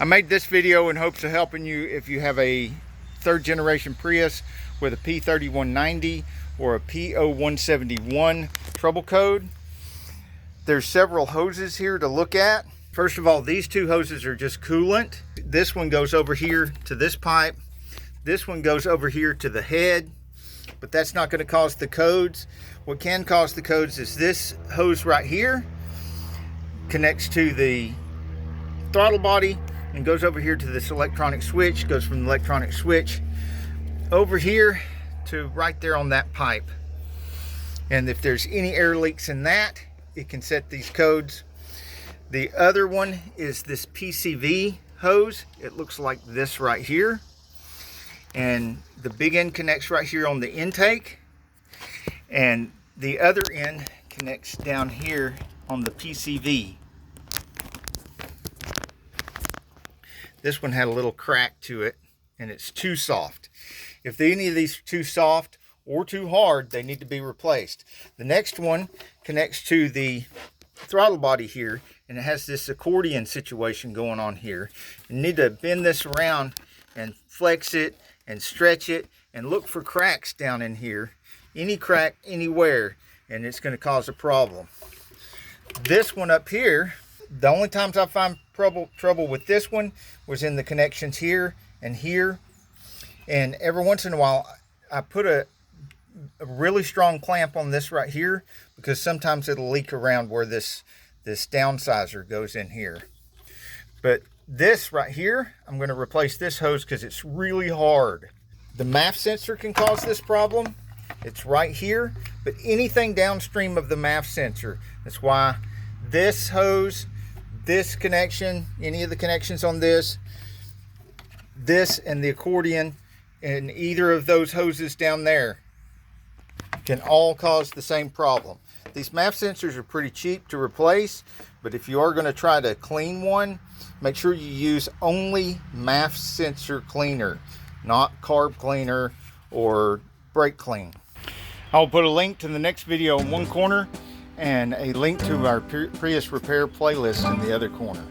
I made this video in hopes of helping you if you have a third generation Prius with a P3190 or a P0171 trouble code. There's several hoses here to look at. First of all, these two hoses are just coolant. This one goes over here to this pipe. This one goes over here to the head, but that's not going to cause the codes. What can cause the codes is this hose right here connects to the throttle body and goes over here to this electronic switch, goes from the electronic switch over here to right there on that pipe. And if there's any air leaks in that, it can set these codes. The other one is this PCV hose. It looks like this right here. And the big end connects right here on the intake. And the other end connects down here on the PCV. This one had a little crack to it and it's too soft. If any of these are too soft or too hard, they need to be replaced. The next one connects to the throttle body here, and it has this accordion situation going on here. You need to bend this around and flex it and stretch it and look for cracks down in here. Any crack anywhere and it's going to cause a problem. This one up here, the only times I find trouble with this one was in the connections here and here. And every once in a while I put a really strong clamp on this right here because sometimes it'll leak around where this downsizer goes in here. But this right here, I'm going to replace this hose because it's really hard. The MAF sensor can cause this problem. It's right here, but anything downstream of the MAF sensor. That's why this hose, this connection, any of the connections on this and the accordion and either of those hoses down there can all cause the same problem. These MAF sensors are pretty cheap to replace, but if you are going to try to clean one, make sure you use only MAF sensor cleaner, not carb cleaner or brake clean. I'll put a link to the next video in one corner and a link to our Prius repair playlist in the other corner.